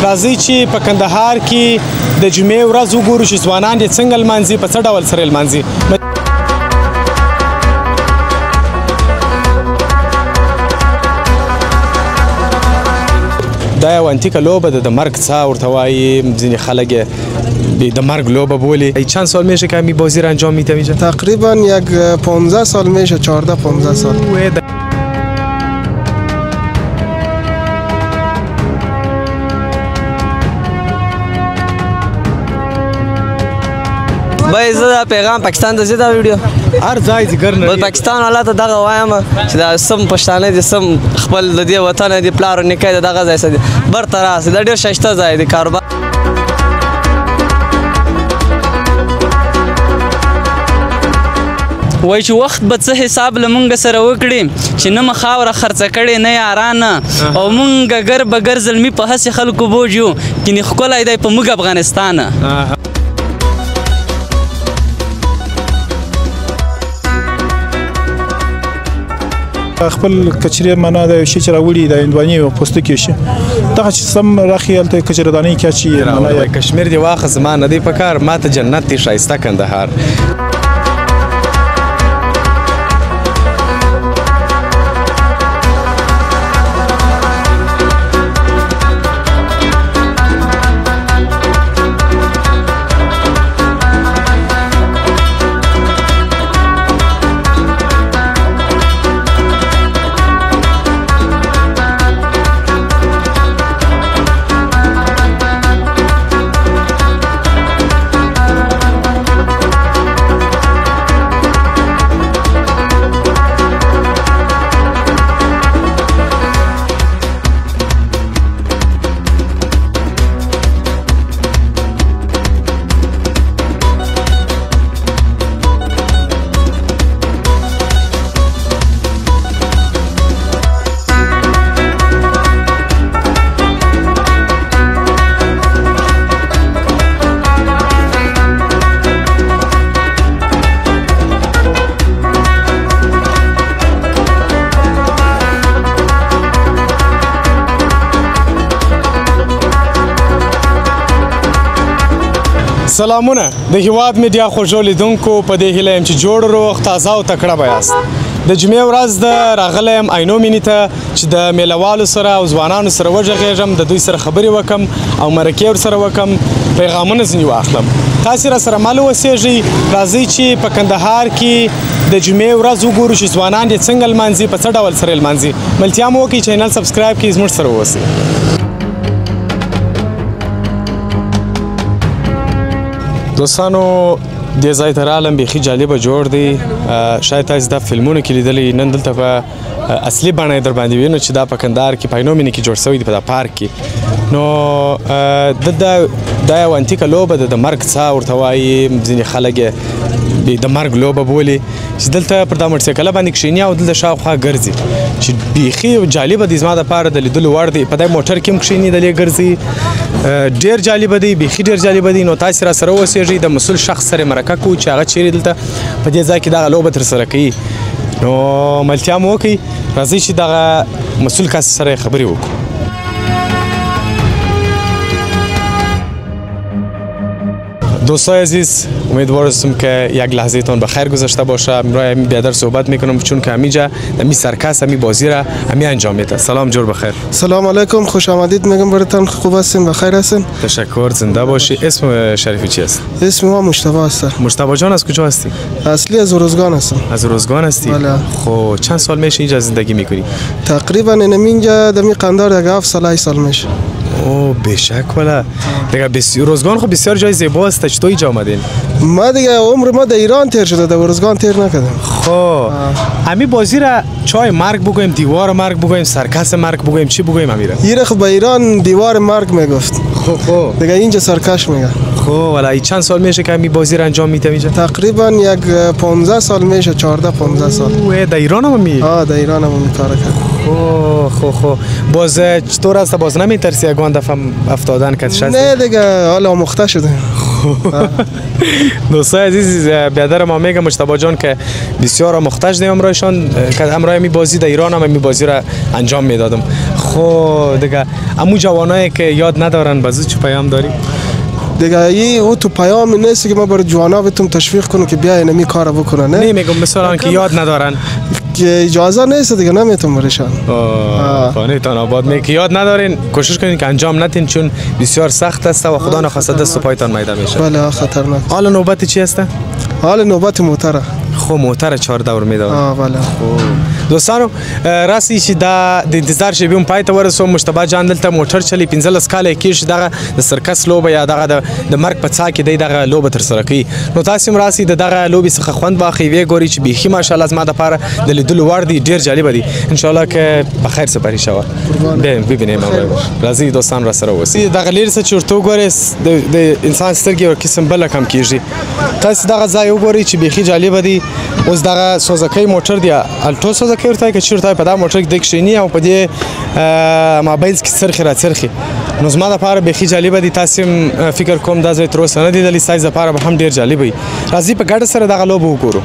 راځئ چې په کندهار کې د جمعې ورځ وګورو چې ځوانان یې څنګه لمانځي، په څه ډول سره لمانځي. دا یو انتیکه لوبه ده، د مرگ څاه ورته وایي، ځینې خلک یې د مرگ لوبه بولی. چند سال میشه که همین بازی رو انجام میده اینجا؟ تقریبا یک 15 سال میشه، 14-15 سال. بای زه پیغام پاکستان ته زیاده ویډیو هر ځای ذکر نه بل پاکستان والا ته دغه وایم چې دا سم پښتانه دي، سم خپل د دې وطن دي، پلار او نیکه دغه ځای سره برته راسي، دا ډېر ښایسته ځای دی کاروبار. وای چې وخت به څه حساب له مونږ سره وکړي چې نه مو خاوره خرڅه کړې نه یارانه، او مونږ ګر بګر زلمي په هسې خلکو بوج یو کنې ښکلی دی په موږ افغانستانه. خپل کچری معنا د شي چې راوړي د هندواني او پوستکي شي دغه چې سم راخي هلته کچرداني کې چې معنا کشمیر دی واخه زمانه دی پکار ماته جنت دی شایسته کندهار. سلامونه د هیواد میډیا خوږو لیدونکو، په دې هیله یم چې جوړ روغ تازه او تکړه به یاست. د جمعې ورځ ده راغلی یم عینو مینې ته چې د میله سره او ځوانانو سره وغږېږم، د دوی سره خبرې وکم او مرکې ورسره وکم، پیغامونه ځینې واخلم. تاسې را سره مل اوسېږئ. راځئ چې په کندهار کې د جمعې ورځ وګورو چې ځوانان یې څنګه لمانځي، په څه ډول سره لمانځي. ملتیا مو وکړئ، چینل سبسکرایب کړئ، زموږ سره واوسئ. دوستانو دې ځای ته رالم، بیخي جالبه جوړ دی. شاید تاسو دا فلمونو کې لیدلی، نن دلته په اصلي بڼه یې در باندې وینو چې دا په کندهار کې په عینو مینې کې جوړ شوی دی، په دا پارک کې. نو دا یو انتیکه لوبه ده، د مرګ څاه ورته وایي، ځینې خلک یې د مرګ لوبه بولي، چې دلته پر دا موټرسایکله باندې کښېني او دلته شاوخوا ګرځي، چې بیخي جالبه دی زما دپاره د لیدلو وړ دی. په دې موټر کې هم کښېني، دلې ګرځي، ډېر جالبه دی، بیخي ډېر جالبه دی. نو تاسې را سره اوسېږئ، د مسؤل شخص سره مرکه کوو چې هغه چیرې دلته په دې ځای کې دغه لوبه ترسره کوي. نو ملتیا مو وکړئ، راځئ چې دغه مسؤل کس سره خبرې وکړو. دوستای عزیز، امیدوار هستم که یک لحظه تان بخیر گذشته باشه. امروز همین بیادر صحبت میکنم چون که همینجا همین سرکس همین بازی را همین انجام میده. سلام جور بخیر. سلام علیکم، خوش آمدید میگم براتون. خوب هستین؟ بخیر هستین؟ تشکر، زنده باشی. اسم شریفی چی است؟ اسم ما مجتبی است. مجتبی جان از کجا هستی؟ اصلی از ارزگان هستم. از ارزگان هستی؟ بله. خب چند سال میشه اینجا زندگی میکنی؟ تقریبا اینجا دمی قندار دیگه 7 سال میشه. اوه بیشک والا دیگه بسیار روزگان خب بسیار جای زیباست. چطور اینجا آمدین؟ ما دیگه عمر ما در ایران تیر شده، در روزگان تیر نکردم. خب همین بازی را چای مرگ بگویم، دیوار مرگ بگویم، سرکس مرگ بگویم، چی بگویم امیره؟ ایره خب به ایران دیوار مرگ میگفت. خب دیگه اینجا سرکش میگه. خب والا چند سال میشه که همین بازی را انجام میده اینجا؟ تقریبا یک 15 سال میشه، 14-15 سال. اوه در ایران هم می؟ در ایران هم کار کرد. خب باز چطور است؟ باز نمیترسی یگان دفعه افتادن که شد؟ نه دیگه حالا مخته شده. دوستای عزیز بیادر ما میگه مجتبی جان که بسیار محتاج دیم امرایشان که امرای می بازی در ایران هم می بازی را انجام میدادم. خب دیگه امو جوانایی که یاد ندارن بازی چه پیام داری؟ دیگه او تو پیام نیست که ما برای جوانا بهتون تشویق کنم که بیاین این کارو بکنن. نه میگم مثلا که یاد ندارن که اجازه نیست دیگه نمیتون برشان. خانه‌تان آباد می که یاد ندارین کوشش کنین که انجام ندین چون بسیار سخت است و خدا نخواسته دست و پایتان میده میشه. بله خطرناک. حالا نوبت چی است؟ حالا نوبت موتره. خب موتر 4 دور میداد. بله. دوستانو راستی چې دا د انتظار شی بیم پای ته ورسو مجتبی جان دلته موټر چلی 15 کاله کې دغه د سرکس لوبه یا دغه د مرګ په څا کې دغه لوبه تر سره کوي. نو تاسو هم راسي دغه لوبي څخه خوند واخی وی ګوري چې بيخي ماشاءالله زما د پاره د لیدلو وړ دي ډیر جالب دي ان شاء الله که په خیر سپاری شوه ببینیم راځي دوستان را سره وسی دغه لیر څه چورتو ګوري د انسان سترګې او قسم بل کم کیږي تاسو دغه ځای وګوري چې بيخي جالب دي اوس دغه سوزکای موټر دی الټو سوزکای ورته کې چیرته په دا موټر کې د کښینی او په دې موبایل کې سرخي را سرخي نو زما د لپاره بيخي جالب دي تاسو فکر کوم دا ځای تر اوسه نه دی د سایز لپاره به هم ډیر جالب وي راځي په ګډه سره دغه لوبه وګورو.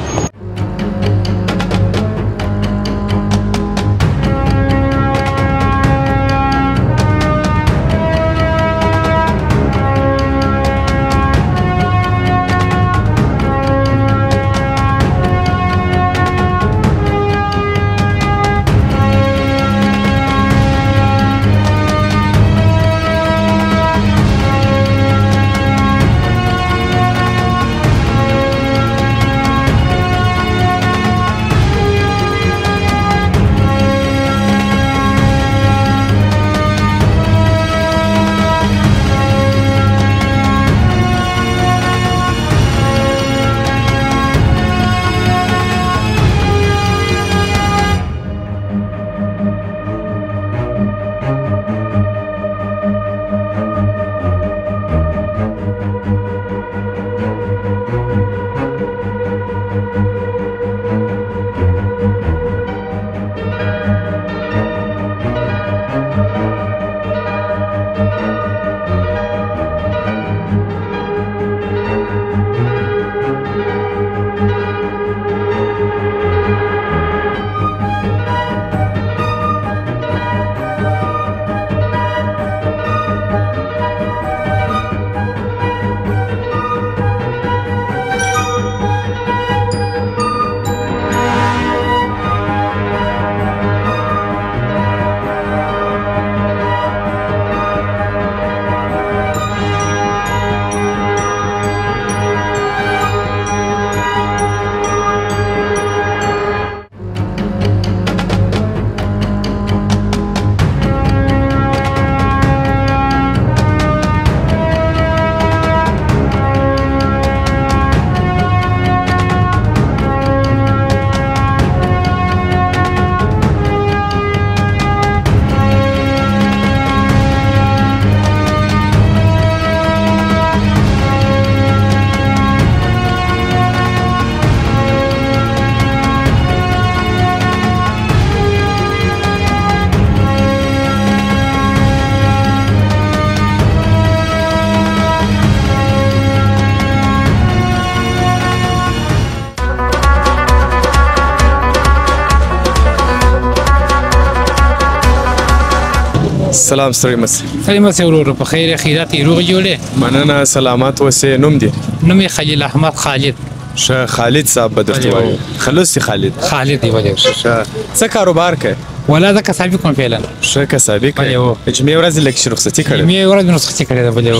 سلام ستړي مسي ستړي مسي ورور په خیر خیرات روغ جوړې مننه سلامات وسه نوم دي نوم خلیل احمد خالد شه خالد صاحب بدرته وایي خلص خالد دی وجه شه څه کاروبار کوي ولا دا کسابي کوم فعلا شه کسابي کوي اجمه ورځ لکه رخصتي کړې مې ورځ رخصتي کړې ده بلې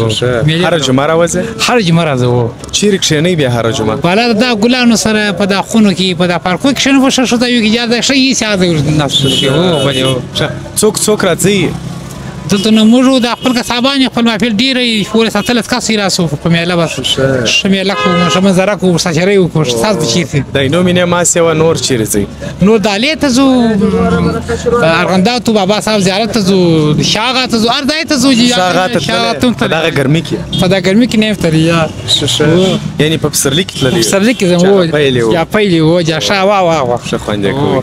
هر جمعه راوځي هر جمعه راځو چیرې کښینې بیا هر جمعه ولا دا ګلانو سره په دا خونو کې په دا پارکو کې شنو فشر شو ته یو کې اجازه شي ساده نفس او بلې څوک راځي دلته نو موږ د خپل کسبان خپل محفل ډیرې پورې ساتل کس راسو په میله بس شمیله کوم شمه زرا کو سچري کو ساز بچی د نو مینه ما سیوا نور چیرې نور دالې ته زو ارغندا تو بابا صاحب زیارت ته زو شاغه ته زو ارځای ته زو شاغه ته دغه ګرمي کې په دا ګرمي کې نه فتري یعنی په پسرلی کې تللی پسرلی کې زمو یا پایلی و یا شا وا وا ښه خوندې کوي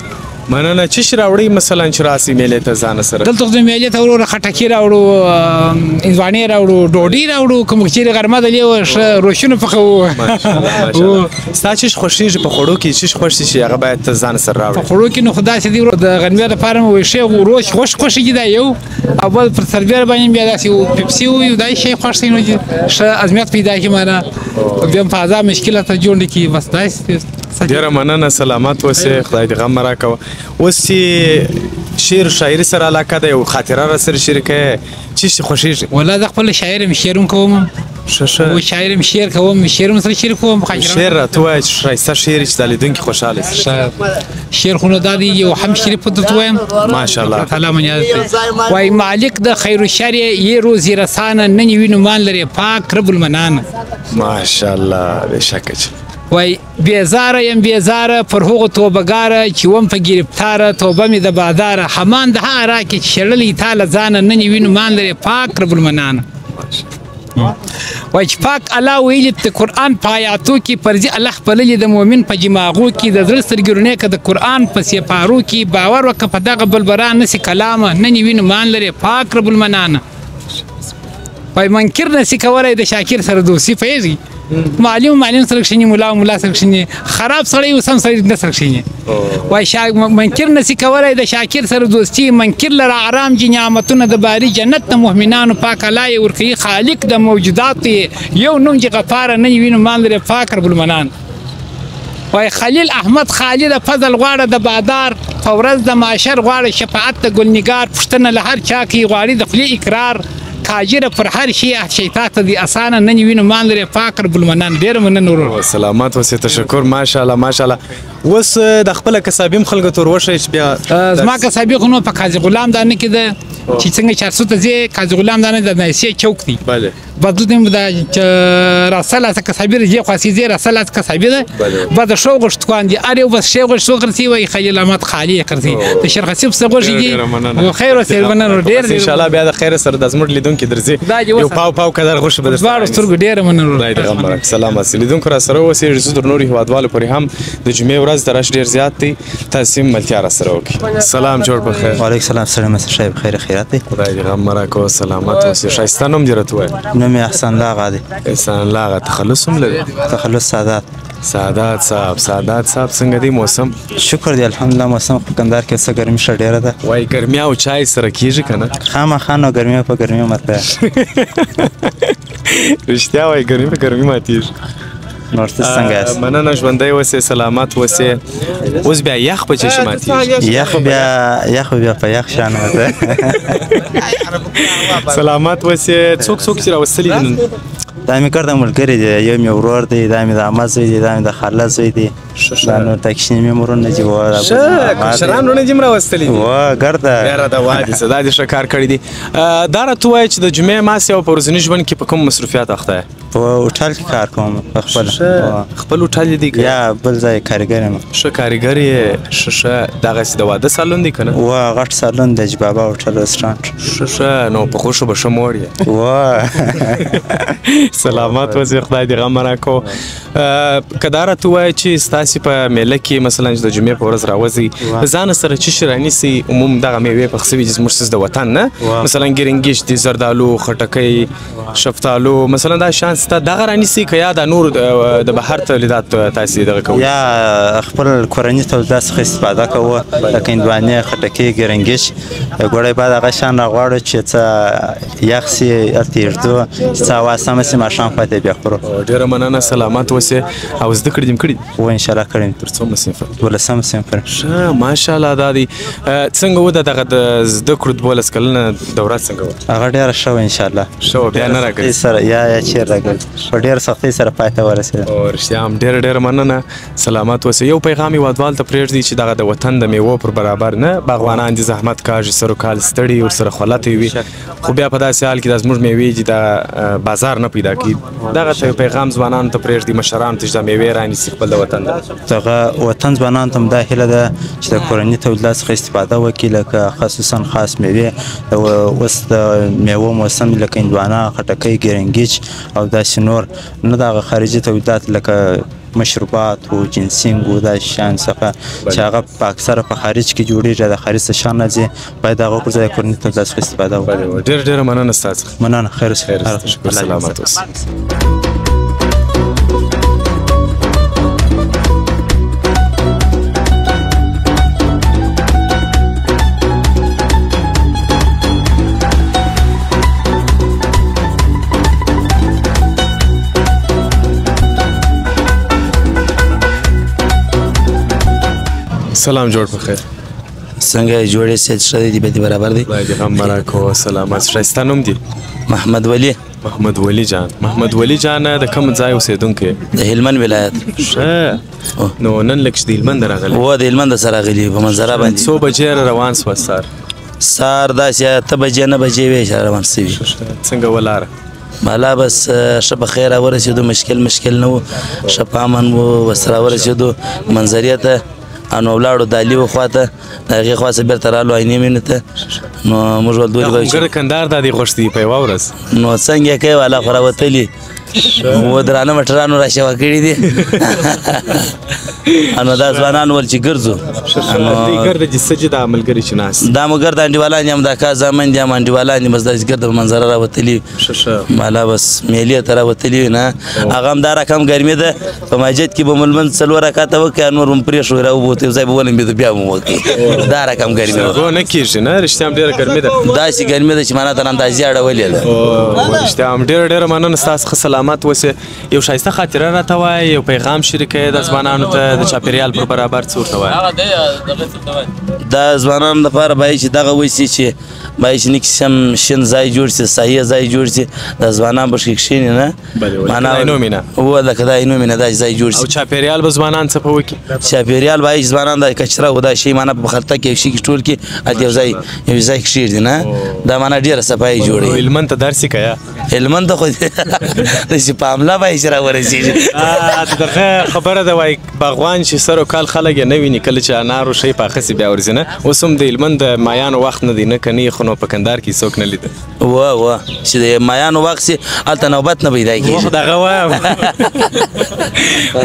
مننه. چې شي راوړئ مثلا چې راسي میلې ته ځان سره؟ دلته خو میلې ته وروره خټکي راوړو، هندوانې راوړو، ډوډۍ راوړو، کوم چیرې غرمه د لیوه روشونه پخوو. ستا چې خوښېږي په خوړو کې چې خوښ شي هغه باید ته ځان سره راوړې؟ په خوړو کې نو خو داسې دي د غرمې لپاره مې وایي ښې روش خوښ کېږي دا یو، او بل پر سربیره باندې بیا داسې پیپسي وي دا شی خوښ شي نو ښه ازمیت پیدا کړي معنی بیا هم فضا مشکله ته جوړ کړي. بس داسې ډېره مننه، سلامت اوسې، خدای دې غم راکوه. اوس چې شعر شاعري سره علاقه ده، یو خاطره را سره شریکه چې شي خوښېږي؟ والله زه خپل شاعر یم، شعر هم کوم، و شاعر یم، شعر کوم، شعر هم سره شریکوم. شعر راته ووایه چې ښایسته شعر چې د لیدونکي خوشحاله شي. شعر خو نو دا دی یو هم شریف په درته وایم ماشاءالله تعالی من یاد دی. وایي مالک د خیر الشر یې روزي رسانه، نن یې وینو مان لري پاک رب المنان. ماشاءالله بېشکه چې وای بیزاره یم بیزاره پر هغو توبهګاره چې وم په ګرفتاره، توبه مې د باداره حمان د هغه را کې چې شړلی تا له ځانه، نن یې وینو مان لري پاک رب المنان. وای چې پاک الله ویلي د قرآن په آیاتو کې فرضي الله خپللي د مؤمن په جماغو کې، د زړه سترګې رڼې که د قرآن په سیپارو کې، باور وکړه په دغه بلبران نسي کلامه، نن یې وینو مان لري پاک رب المنان. وای منکر نسي کولی د شاکر سره دوستي، پوهېږي معلم سره کښېني، ملا سره کښېني، خراب سړی اوس هم سړی نه سره کښېني. وای منکر نسي کولی د شاکر سره دوستي، منکر لره آرام جي نعمتونه د باري جنت د مؤمنانو، پاک الله یې ورکوي خالق د موجوداتو یې یو نوم چې غفاره، نه یې وینو مان لري پاک رب المنان. وای خلیل احمد خالد فضل غواړه د بادار، په ورځ د معاشر غواړه شفاعت د ګلنګار، پوښتنه له هر چا کوي غواړي د خولې اقرار، تاجر پر هر شي شیطان ته دی اسانه، نن وینو مان لري پاک رب المنان. ډېر مننه ورور. سلامت اوسې، تشکر. ماشاءالله ماشاءالله. اوس د خپله کسابیم خلکو ته ور وښیئ چې بیا زما کسابي خو نو په قاضي غلام دانه کې ده چې څنګه 400 ته ځې قاضي غلام دانه د نایسې چوک دی. بله بدل دیم د راسل از کسابی رجی خاصی زیر راسل از کسابی ده بعد شو گشت کاندی آره بس شو گشت سو کرتی و خیلی علامت خالی کرتی د شرخسی په سغوشی و خیر و سرمنه رو ډیر ان شاء الله بیا د خیر سره د زموږ لیدونکو درځي یو پاو کدر خوش بده زوار سترګ ډیر مننه راځي غمره سلام اس لیدونکو را سره وسی رسو در نوري هوادوالو پرې هم د جمعې ورځ درش ډیر زیات دی تاسو ملتیا را سره وکي سلام جوړ بخیر وعلیکم السلام سلام شای بخیر خیرات خدای دې غمره کو سلامت اوسې شایسته نوم دې راته وای نوم احسان لاغا دی احسان لاغا تخلص هم لري تخلص سعادت صاحب څنګه دی موسم شکر دی الحمدلله موسم په کندهار کې څه ګرمي شه ډیره ده وای ګرمي او چای سره کیږي کنه خامخا نو ګرمي په ګرمي مرته رښتیا وای ګرمي په ګرمي ماتیږي نور څنګه یاست مننه ژوندی اوسې سلامت اوسې اوس بیا یخ په چشم ماتیږي یخ بیا په یخ شان ده سلامت اوسې څوک چې راوستلي دي دا مې کار د ملګری دی یو مې ورور دی دا مې د عمه زوی دی دا مې د خاله زوی دی دا نور تکشیني مې مرونه چې وه شرانونه دې م راوستلي دي وه ګرده یاره دا وادي څه دا دې ښه کار کړی دي دا راته ووایه چې د جمعې ماسې او په ورځني ژوند کې په کوم مصروفیات اخته یې په هوټل کې کار کوم په خپل هوټل دی یا بل ځای کارګر یم ښه کارګر یې ښه دغسې د واده سالون دی که نه وه غټ سالون دی جبابا هوټل رستورانټ ښه نو په خوښو به ښه موړ یې وه سلامت اوسې خدای دې غم راکړو که دا راته ووایه چې ستاسې په میله کې مثلا چې د جمعې په ورځ راوځئ په ځان سره څه شي رانیسئ عموم دغه میوې پخ سوي دي زموږ ستاسې د وطن نه مثلا ګرنګېش دي زردالو خټکۍ شفتالو مثلا دا شان ستا دغه رانیسئ که یا دا نور د بهر تولیدات تاسې دغه کوئ یا خپل کورني تولیدات څخه استفاده کوو لکه هندوانې خټکۍ ګرنګېش ګوړی باید هغه شان راغواړو چې څه یخ سي هلته یږدو څه هوا سمه سي ماښام پاتې بیا خورو ډېره مننه سلامت اوسې او زده کړې دې م کړي و انشاءالله کړی تر څومره صنفه 12 صنفه ښه ماشاءالله دا دی څنګه و دغه د زده کړو 12 کلنه دوره څنګه وه هغه ډېره ښه وه انشاءالله ښه وه بیا نه راګرځي سره یا چېر راګرځي په ډېره سختۍ سره پای ته ورسېده رښتیا هم ډېره مننه سلامت اوسئ یو پیغام هېوادوال ته پرېږدئ چې دغه د وطن د میوو پر برابر نه باغوانان دي زحمت کاږي سر و کال ستړي ورسره خولتې وي خو بیا په داسې حال کې دا زموږ میوې دي د بازار نه پیدا کوي دغه ته پیغام ځوانانو ته پرېږدئ مشرانو ته چې دا میوې رانیسي خپل د وطن ده دغه وطن ځوانانو ته همدا هیله ده چې د کورني تولیداتو څخه استفاده وکړي، لکه خصوصا خاص میوې اوس د میوو موسم لکه هندوانه، خټکۍ، ګرنګیچ او داسې نور، نه دغه خارجي تولیدات لکه مشروبات و جنسینګ و داسې شیان څخه چې هغه په اکثره په خارج کې جوړېږي، د خارج څخه شیان راځي، باید هغه پر ځای کورني تولیدات څخه استفاده وکړي. ډېره مننه ستا څخه. مننه. خیر اوسې. شکر. سلامت اوسې. سلام جوړ په خیر. څنګه جوړې سید ښه دی؟ به برابر دی. خدای دې هم راکړو. سلامت. ښایسته نوم دی؟ محمد ولی. محمد ولی جان. محمد ولی جان د کوم ځای اوسېدونکی؟ د هلمند ولایت. ښه. نو نن لږ د هلمند راغلی؟ و د هلمند سره راغلی په منظره باندې. څو بجې روان سوه سهار؟ سهار داسې 8 بجې 9 بجې وې چې روان سوي. څنګه ولاړه؟ بالا بس ښه په خیر راورسېدو، مشکل نه و، ښه په امن و، بس راورسېدو منظرې ته. نو ولاړو د علي خواته، د هغې خوا څخه بېرته رالو عینې مینې ته. نو موږ ول دوی ګرد کندهار دا دې خوښ دی په یوه ورځ؟ نو څنګه یې کوي والا خو راوتلي و درانه موټرانو را شوه کړي دي. نو دا ځوانان ول چې ګرځو ګرده چې څه چې دا ملګري چې ناست دا مو ګرد انډیوالان یم، دا کا زامن دي هم انډیوالان دي، بس داسې ګرده په منظره راوتلي مالا بس میلې ته راوتلي نه. هغه هم دا رقم ګرمي ده په مسجد کې به مو لمونځ 4 رکعته وکړي، نور هم پرېښوي راوبوت یو ځای به ولمبېدو بیا به مو وکړي. دا رقم ګرمي ده. نه کېږي نه؟ رښتیا هم ډېره ګرمي ده. داسې ګرمي ده چې مانا تر اندازې اړولې ده. رښتیا هم ډېره مننه ستا څخه. سلامت اوسې. یو ښایسته خاطره راته وایه، یو پیغام شریکوې د ځوانانو ته د چاپېریال پر برابر څه ورته وایه؟ دا ځوانانو لپاره باید چې دغه وشي چې باید چې نیک سم شین ځای جوړ شي، صحیح ځای جوړ شي، د ځوانان به پکې کښېني نه، هو لکه دا اینومینه داسې ځای جوړ شي. او چاپېریال به ځوانان څه په وکړي؟ چاپېریال باید چې ځوانان دا کچره و دا شی مانا په خلطه کې یو شي کې ټول کړي، هلته یو ځای کښېږدي نه، دا مانا ډېره صفایي جوړوي. هلمند ته درس یې که یا؟ هلمند ته خو داسې په حمله باید چې راورسېږي. دغه خبره ده وایي باغوان چې سر و کال خلک یې نه ویني، کله چې انارو شی پاخه سي بیا ورځي نه. اوس هم د هلمند د مایانو وخت نه دی، نه که نه یې خو نو په کندهار کې څوک نه لیده. و چې د مایانو وخت سي هلته نوبت نه پیدا کېږي. دغه وایم.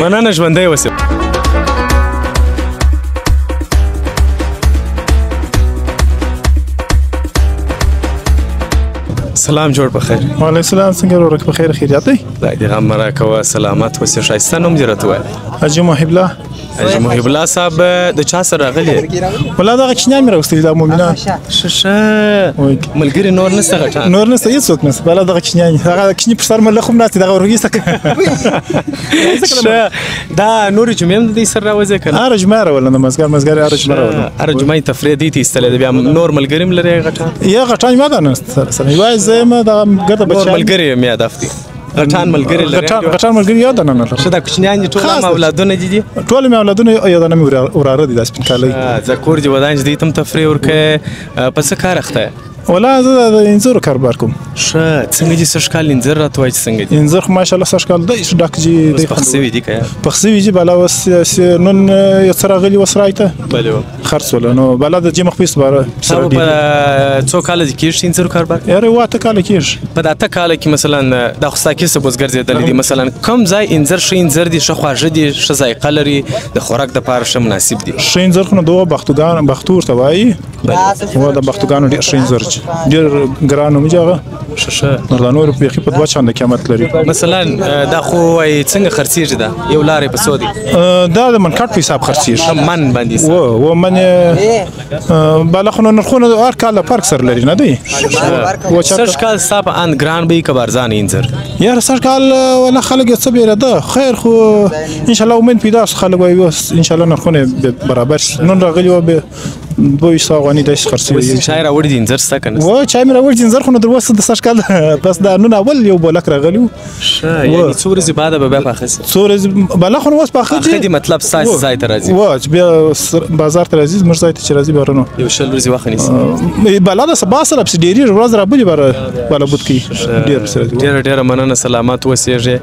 مننه، ژوندی اوسې. سلام جوړ په خیر. وعلیکم السلام. څنګه ورک په خیر خیریت دی؟ خدای دې هم راکوه. سلامت اوسې. ښایسته نوم دې راته ووایه. حاجي محب الله. حاجي محب الله صاحب د چا سره راغلی؟ والله دغه کوچنیان مې راوستلي دا مومنان. ښه ملګري نور نشته غټان؟ نور نشته هېڅوک نشته. والله دغه کوچنیان هغه کوچني پر سر ملخ هم ناست دي، دغه ورغیسته ښه. دا نورې جمعې هم د دوی سره راوځي که نه؟ هره جمعه راولم، د مازدیګر هره جمعه راولم. هره جمعه یې تفریح دې ته ایستلی ده. بیا نور ملګري هم لرې غټان؟ یا غټان ما ده نشته سره یوازې زه یم دغه ګرده بچیان. نور ملګري یم یا هدف دي؟ غټان ملګري لري؟ غټان ملګري یاد نه لرم. ښه دا کوچنیان دي ټول هم اولادونه دي؟ ټول مې اولادونه یادونه مې وراره دي دا سپین کالي. ځکه کور دې ودان چې دوی ته هم تفریح ورکوې. په څه کار اخته یې؟ والله زه د انځورو کاروبار کوم. ښه. څنګه دي سږ کال انځر راته وایي چې څنګه دي؟ انځر خو ماشاءالله سږ کال دی ډک جي دی. پخ سوي دي که یا؟ پخ سوي دي. بالا اوس نن یو څه راغلي اوس رای ته خرڅ وله. نو بالا د جمع خو سره په څو کاله دې کېږي انځرو کاروبار؟ یاره 8 کاله کېږي. په دا 8 کاله کې مثلا دا خو ستا کسب اوس ګرځېدلی دي، مثلا کوم ځای انځر ښه انځر دي، ښه خواږه دي، ښه ذایقه لري، د خوراک دپاره ښه مناسب دي؟ ښه انځر خو نو دغه بختو ورته وایي. و د بختوګانو ډېر ښه انځر ډېر ګران نومېږي هغه. ښه. نور د نورو بیخي په 2 چنده قیمت لري. مثلا دا خو وایي څنګه خرڅېږي؟ دا یو لارې په څو دي؟ دا د منکټ په حساب خرڅېږي. من باندې و من بالا خو نرخونه هر کال فرق سره لري نه دی؟ سږ کال ستا په اند ګران به وي که به ارزانه انځر؟ یاره سږ کال والله خلک څه بیره ده خیر، خو انشاءالله امید پیدا ست خلک وایي اوس انشاءالله نرخونه برابر شي. نن راغلي وه 200 افغاني داسې خرڅ شوي. چای راوړي دي انځر شته که نه؟ و چای مې راوړي انځر خو نو تر اوسه د سږ کال بس دا نن اول یو بولک راغلی و. یعنې څو ورځې بعده به بیا پاخه شي؟ څو ورځې بله خو نو اوس پاخه پاخه دي مطلب ستاسې ځای ته راځي؟ و چې بیا بازار ته راځي زموږ ځای ته چې راځي باره نو یو 20 ورځې وخت نیسي؟ بله د سبا سره پسې ډېرېږي ورځ رابلي باره بود کوي ډېر پسې راځي. ډېره مننه سلامت اوسېږې.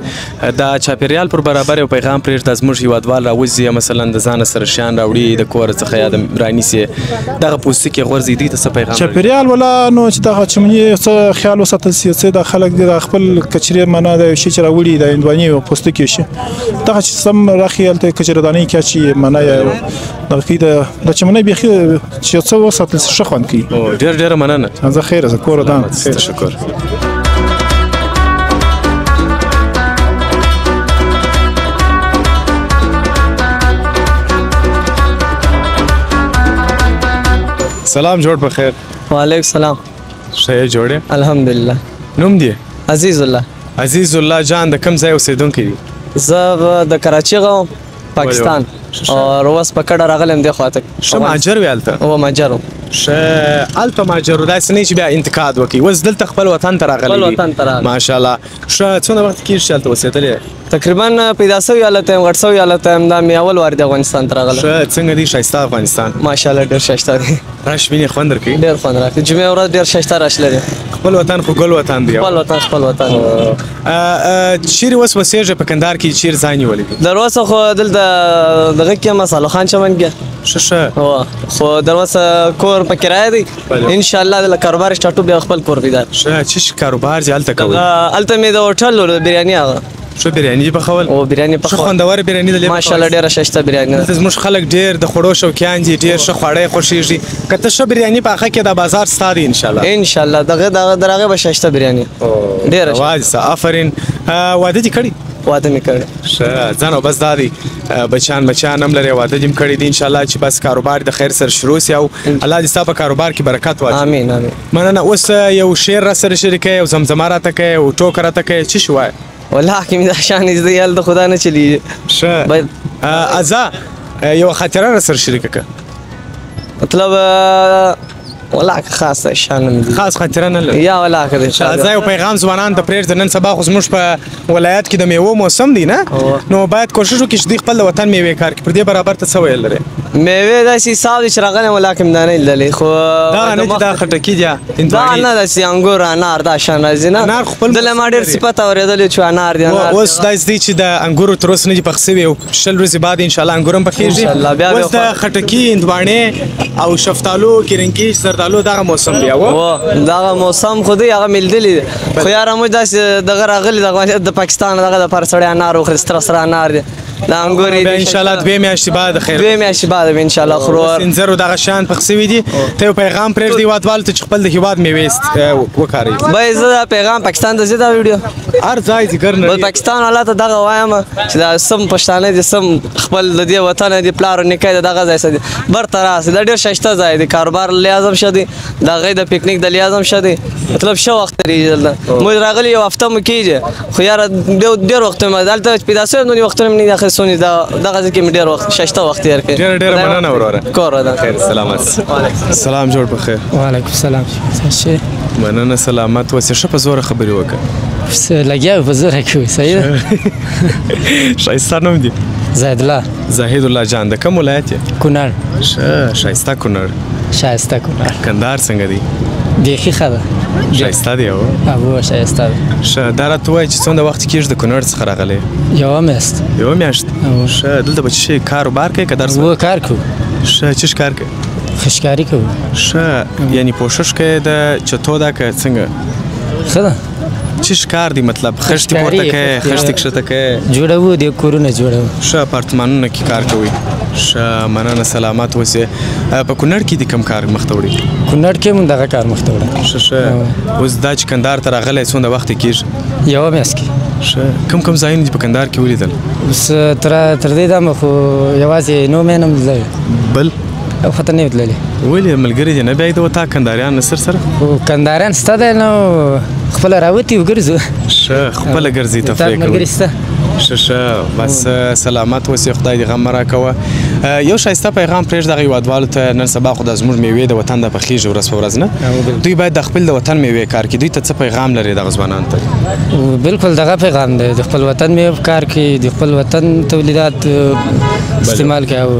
دا چاپېریال پر برابر یو پیغام پرېږده زموږ هېوادوال راوځي مثلا د ځانه سره شیان راوړي د کور څخه یا د رانیسي دغه پوستکي غورځي دوی ته څه پیغام چاپېریال والا نو چې دغه چمنې څه خیال وساتل سي څه د خلک د خپل کچرې معنا د شي چې راوړي د هندوانې او پوستکي شي دغه چې سم راخي هلته کچردانۍ کې چې معنا یې دغه کې د چمنې بیخي چې څه وساتل ښه خوند کوي. ډېره مننه. زه خیر زه کور ودان. تشکر. سلام جوړ په خیر. وعلیکم السلام. ښه جوړ یې؟ الحمدلله. نوم دی؟ عزیز الله. عزیز الله جان د کوم ځای اوسېدونکی دی؟ زه د کراچي غوم پاکستان او اوس په کډه راغلم دې خواته. ښه مهاجر وې هلته؟ او مهاجر وم. ښه هلته مهاجر و داسې نه چې بیا انتقاد وکړي اوس دلته خپل وطن ته راغلی خپل وطن ته راغلی ماشاءالله. ښه څومره وخت کېږي چې هلته اوسېدلی؟ تقریبا پیدا سوی حالت یم غټ سوی حالت یم دا مې اول وار د افغانستان ته راغلی. ښه څنګه دی ښایسته افغانستان؟ ماشاءالله ډېر ښایسته دی. رش وینې خوند درکوي؟ ډېر خوند راکوي. جمعې ورځ ډېر ښایسته رش لري. خپل وطن خو ګل وطن دی. خپل وطن. چیرې اوس اوسېږې په کندهار کې چیرې ځای نیولی دی؟ در اوسه خو دلته دغه کې یم صالح خان چمن کې. ښه خو در اوسه کور په کرایه دی انشاءالله د کاروبار سټارټو بیا خپل کور پیدا. ښه څه کاروبار چې هلته کوئ؟ هلته مې د هوټل بریاني هغه ښه بریاني پخول؟ او بریاني پخول. ښه خوندوره بریاني دلې ماشاءالله ډېره ښایسته بریاني ده. دلته زموږ خلک ډېر د خوړو شوقیان دي ډېر ښه خواړه یې خوښېږي که ته ښه بریاني پاخه کړې دا بازار ستا دی انشاءالله دغه در هغې به ښایسته بریاني ډېره ښه. آفرین. واده دې کړی؟ واده مې کړی. ښه ځان او بس دا دی بچیان هم لري واده دې هم کړی دي انشاءالله چې بس کاروبار د خیر سره شروع سي او الله دې ستا په کاروبار کې برکت واچوي. امین امین. مننه. اوس یو شعر را سره شریکوي او زمزمه راته کوي او ټوکه راته کوي څه شي وایې؟ والله کې مې دا شان زده هلته خدا نه چلیږي. ښه ازا یوه خاطره را سره شریکه که مطلب والله خاصه شان خاص خاطره نه لري یا والله که ځای او پیغام ځوانانو ته پرېږده نن سبا خو زموږ په ولایت کې د میوو موسم دی نه نو باید کوشش وکړي چې دوی خپل د وطن میوې کار کړي پر دې برابر ته څه ویل لري؟ میوې داسې حساب دی چې راغلی والله کې مې دا نه لیدلې خو دغه نه چې دا خټکي دي دا نه داسې انګور انار دا شان راځي نه انار خپل دلته ما ډېر صفت اورېدلی چې انار دی اوس دا زده چې د انګورو تر اوسه نه دي پخ سوي او 20 ورځې بعد انشاءالله انګور هم پخېږي اوس د خټکي هندواڼې او شفتالو کرنګي زردالو دغه موسم دی دغه موسم خو دی هغه مې لیدلی خو یاره موږ داسې دغه راغلي د پاکستان دغه دپاره سړی انار وخوري سره انار دی دا انګور بیا انشاءالله 2 میاشتې بعد خیر 2 میاشتې بعد به انشاءالله خورو انځر دغه شیان پخ سوي دي ته یو پیغام پرېږدي هېوادوالو ته چې خپل د هېواد میوې وکاروي بای زه دا پیغام پاکستان ته ځي دا ویډیو هر ځای ځګر نه پاکستان والا ته دغه وایم چې دا سم پښتانه دي سم خپل د دې وطن دي پلار او نیکه دغه ځای څه دي برته راسي دا ډېر ښایسته ځای دی کاروبار لحاظ هم ښه دی د هغې د پکنیک د لحاظ هم ښه دی مطلب ښه وخت لري دلته موږ راغلي یو هفته مو کېږي خو یاره ډېر وختونه دلته پیدا شوي نو وختونه مې نه اخیستوني دغه ځای کې مې ډېر وخت ښایسته وخت تېر کړی ډېره مننه وروره کور ودان خیر سلامت سلام جوړ په خیر وعلیکم السلام مننه سلامت اوسې ښه په زوره خبرې وکړه لګیا په زوره کوي صحیح ده ښایسته نوم دی زاهد الله زاهد الله جان د کوم ولایت یې؟ کونړ ښایسته کونړ ښایسته کونړ کندهار څنګه دی؟ بیخي ښه ده ښایسته دی هو ښایسته ده ښه دا راته ووایه چې څومره وخت کېږي د کونړ څخه راغلی؟ یوه میاشت یوه میاشت ښه دلته به څه شی کاروبار کوې که درس و کار کوو ښه څه کار کوې؟ خشکاري کوو ښه یعنې کوشش کوې د چتو دا که څنګه؟ ښه ده څه کار دی مطلب خښتې پورته کوې خښتې کښته کوې جوړوو د کورونه جوړوو ښه اپارتمانونه کې کار کوئ ښه مننه سلامت اوسې په کونړ کې دې کوم کار مخته وړي؟ کونړ کې هم دغه کار مخته وړی ښه اوس دا چې کندهار ته راغلی څومره وخت یې کېږي؟ یوه میاشت کې ښه کوم ځایونه دې په کندهار کې ولیدل؟ اوس تر دې دمه خو یوازې نو مې نه لیدلی بل او خطر نه وتللی ولې ملګري دې نه بیایي د وتا کندهاریان نه سره خو کندهاریان شته دی نو خپله راوتي وګرځو ښه خپله ګرځئ تا تفریح کوئ ملګري شته ښه بس سلامت اوسې خدای دې غم مه راکوه یو ښایسته پیغام پرېږده هغه هېوادوالو ته نن سبا خو دا زموږ میوې د وطن د پخېږي ورځ په ورځ نه دوی باید د خپل د وطن میوې کار کړي دوی ته څه پیغام لري دغه ځوانانو ته بالکل دغه پیغام دی د خپل وطن میوې کار کړي د خپل وطن تولیدات استعمال کړي او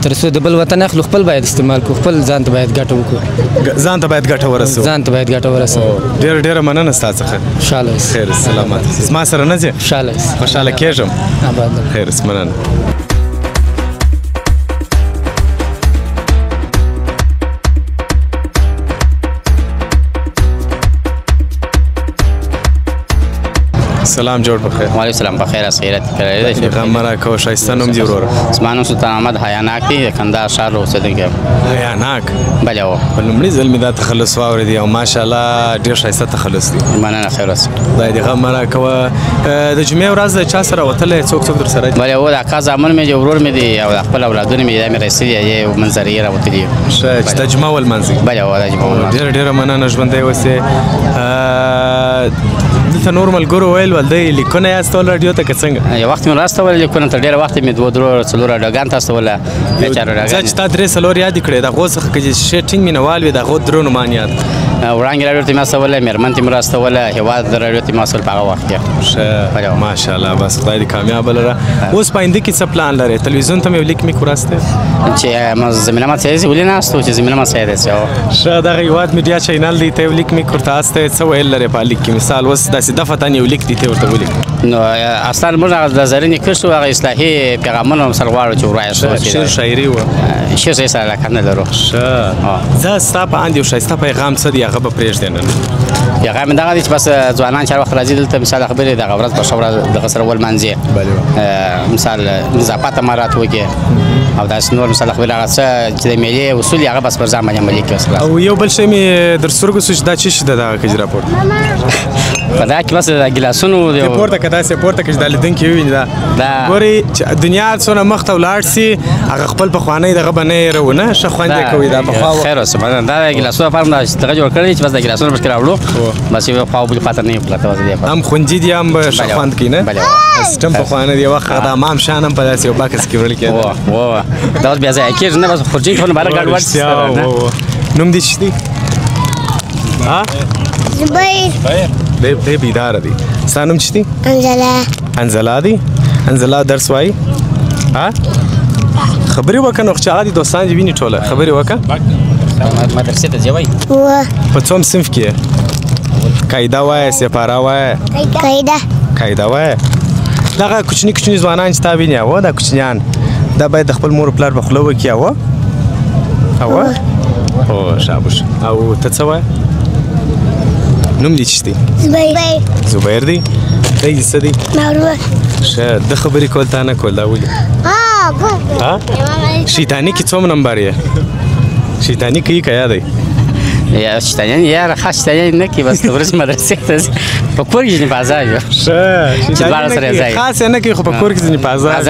تر څو د بل وطن اخلو خپل باید استعمال کړو خپل ځان ته باید ګټه وکړو ځان ته باید ګټه ورسوو ځان ته باید ګټه ورسوو ډېره ډېره مننه ستا څخه خوشحاله اوسئ خیر سلامت زما سره نه ځې خوشحاله اوسئ خوشحاله کېږم آباد خیر مننه سلام جوړ بخیر وعلیکم السلام بخیر از خیرت کړی غم مه راکوه ښایسته نوم دې وروره زما نوم سلطان احمد حیاناک دی د کندهار ښار اوسېدونکی یم حیاناک بله هو په لومړي ځل مې دا تخلص واورېدی او ماشاءالله ډېر ښایسته تخلص دی مننه خیر اوسه خدای دې غم مه راکوه د جمعې ورځ د چا سره وتلی څوک څوک در سره دي بله هو د اکا زامن مې دی ورور مې دی او د خپل اولادونه مې دا مې رسېدي یې منظرې راوتلي یو ښه چې دا جمعه ولمانځئ بله هو دا جمعه ولمانځئ ډېره ډېره مننه ژوندی اوسې دلته نور ملګرو ویل ول دی لیکونه یې استول راډیو ته که څنګه یو وخت مې راستول لیکونه تر ډېره وخته مې دوه درو څلور راډیوګانو ته استوله بیا چا راډیوګانې چې تا درې څلور یادې کړې د هغو څخه که چې شی ټینګ مینهوال وي د هغو درو نومان یاد وړانګې راډیو ته مې استوله مېرمن ته مې راستوله هېواد راډیو ته مې استول په هغه وخت کې ښه ماشاءالله بس خدای دې کامیابه لره اوس په آینده کې څه پلان لرې تلویزیون ته مې یو لیک میک ورستی چې زمینه مسایز ولې ناست و چې زمینه مسایز دی ښه دغه هېواد میډیا چینل دی ته یو لیک میک ورته استی څه ویل لرې په لیک کې مثال اوس داسې دفتن یو لیک دی ته ورته ولیک نو اصلا موږ هغه د زرینې کړ شو هغه اصلاحي پیغامونه سره غواړو چې ووایو شعر شاعري وه شعر شاعري سره علاقه نه لرو ښه زه ستا په اند یو ښایسته پیغام څه دی هغه به پرېږدې نن پیغام مې دغه دی چې بس ځوانان چې هر وخت راځي دلته مثال خبرې دغه ورځ په ښه ورځ دغه سره ولمانځي مثال نظافت امارات وکړي او داسې نور مثال خبرې هغه څه چې د میلې اصول یې هغه بس پر ځان باندې عملي کړي او یو بل شی مې در سترګو سو چې دا څه شي ده دغه کجرا راپورټ په دا کې بس د ګیلاسونو پورته که داسې پورته که چې دا لیدونکي وویني دا ګورې چې دنیا څونه مخته ولاړ سي هغه خپل پخوانی دغه به نه هېروو نه ښه خوند یې کوي دا پخوا خیر اوسه دا د ګیلاسونو لپاره مې دغه جوړ کړی چې بس د ګیلاسونو پکې راوړو بس یو خوا بلې خوا ته نه یې پرته هم خوندي دي هم به ښه خوند کوي نه سیسټم پخوانی دی یو وخت د حمام شان هم په داسې یو بکس کې وړل کېده دا اوس بیا ځای کېږي نه بس خورجین خو نه بهر ګډوډ نوم دې څه دی زبیر دی بیداره دی ستا نوم څه دی انزلا دی انزلا درس وایي خبرې وکړه نو چې هغه دي دوستان دې ویني ټوله خبرې وکړه مدرسې ته ځې وایي په څوم صنف کې یې قاعده وایه سپاره وایه قاعده وایه دغه کوچني کوچني ځوانان چې تا ویني اوه دا کوچنیان دا باید د خپل مور پلار په خوله وکړي اوه اوه شابوش او ته څه وایه نوم دې څه دی زبیر دی دی څه دی ښه د خبرې کول تا نه کول دا ولې شیطاني کې څوم نمبر یې شیطاني کوي که یا دی یا شیطانیان یاره خاص شیطانیان نه کوي بس د ورځې مدرسې ته په کور کې ځینې په ازار یو ښه خاص یې نه کوي خو په کور کې ځینې په ازار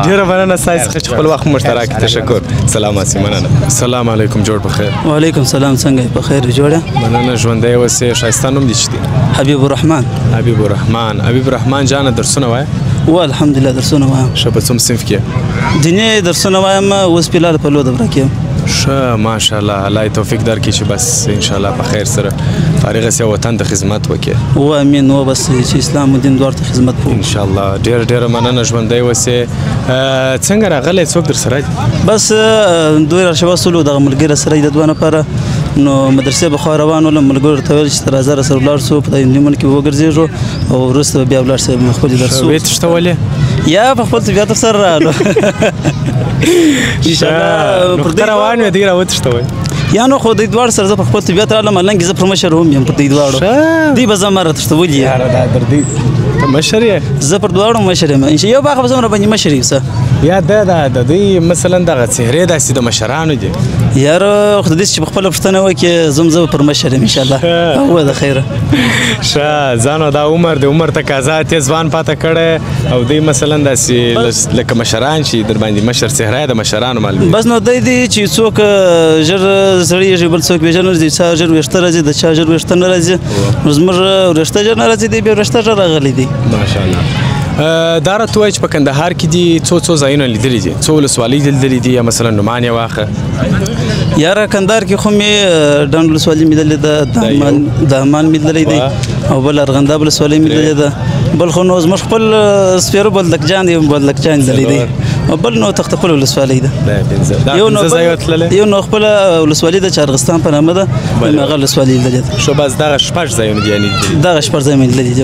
ډېره مننه ستاسې څخه چې خپل وخت مو اشتراک کړي تشکر سلام اسي مننه السلام علیکم جوړ بخیر وعلیکم سلام څنګه یې په خیر جوړه مننه ژوندی اوسې ښایسته نوم دې څه دی حبیب الرحمن حبیب الرحمن جانه درسونه وایه و الحمدلله درسونه وایم ښه په څوم صنف کې دیني درسونه وایم اوس فلحال په لو دوره کې یم ښه ماشاءالله الله یې توفیق درکړي چې بس انشاءالله په خیر سره فارغه سي وطن ته خدمت وکړي و امین و بس چې اسلام او دین دواړو ته خدمت کوو انشاءالله ډېره مننه ژوندی اوسې څنګه راغلی څوک در سره دي بس دوی راشوستلو دغه ملګري سره د دوه نفره نو مدرسې به خوا روان ولم ملګرو ته ویل چې ته راځه راسره ولاړ شو په دې نیمون کې به وګرځېږو او وروسته به بیا ولاړ شو خپل درس وتښتولې یا په خپل طبیعت سره راغلو ښه روان وې دوی راوتښتوئ یا نو خو دوی دواړو سره زه په خپل طبیعت راغلم هلنګې زه پر مشر هم یم پر دوی دواړو دوی به زه ما راتښتولي ته مشر یې زه پر دواړو مشر یم یو باغه به زه هم راباندې مشر یم څه یا د دوی مثلا دغه څهرې داسې د مشرانو دي یار خو د دې چې په خپله پوښتنه وکړې زه به پر مشر یم انشاءالله هو د خیره ښه ځانو دا عمر تقاضا تې ځوان پاته کړی او دوی مثلا داسې لکه مشران چې در باندې مشر څهره د مشرانو معلومي بس نو دی چې څوک ژر سړیږي بل څوک بې ژر نه راځي چا ژر ویښته راځي د چا ژر ویښته نه راځي نو زموږ ویښته ژر نه راځي دی بیا ویښته ژر راغلی دی ماشاءالله دا راته ووایه چې په کندهار کې دي څو ځایونه لیدلي دي څو ولسوالۍ لیدلي دي یا مثلا نومان یې واخه یاره کندهار کې خو مې ډنډ ولسوالي مې لیدلې ده دهمان مې لیدلی دی او بل ارغنداب ولسوالۍ مې لیدلې ده بل خو نو زموږ خپل سپیرو بلدکجان دی بلدکجان لیدلی دی او بل نو تختخپل ولسوالۍ ده یو نو خپل ولسوالي د چارغستان په نامه ده هغه ولسوالي لیدلې ده شو بس دغه شپږ ځایونه دي یعنې دغه شپږ ځایونه مې لیدلي دي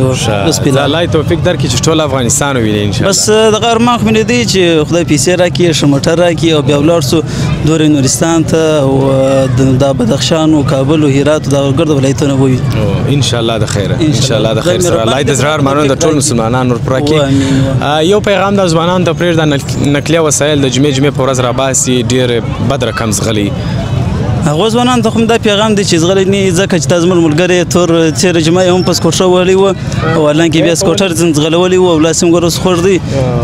الله یې توفیق درکړي چې ټول افغانستان وویني انشاءالله بس دغه ارمان خو مې دی چې خدای پیسې راکړي ښه موټر راکړي او بیا ولاړ سو دورې نورستان ته او دا بدخشان او کابل او هرات او دغه ګرد ولایتونه ووینو انشاءالله د خیره انشاءالله د خیر سره الله د زړه ارمانونه د ټول مسلمانانو پوره کړي یو پیغام د ځوانانو ته پرېږده نقلیه وسایل د جمعې په ورځ راباسي ډېر بد رقم ځغلي هغو ځوانانو ته خو دا پیغام دی چې ځغلی نه ځکه چې دا زموږ ملګری تور تېره جمعه یې هم په سکوټر وهلی وه او حالانکې بیا سکوټر ځغلولی وه او لاس یې هم ګوره خوږ دی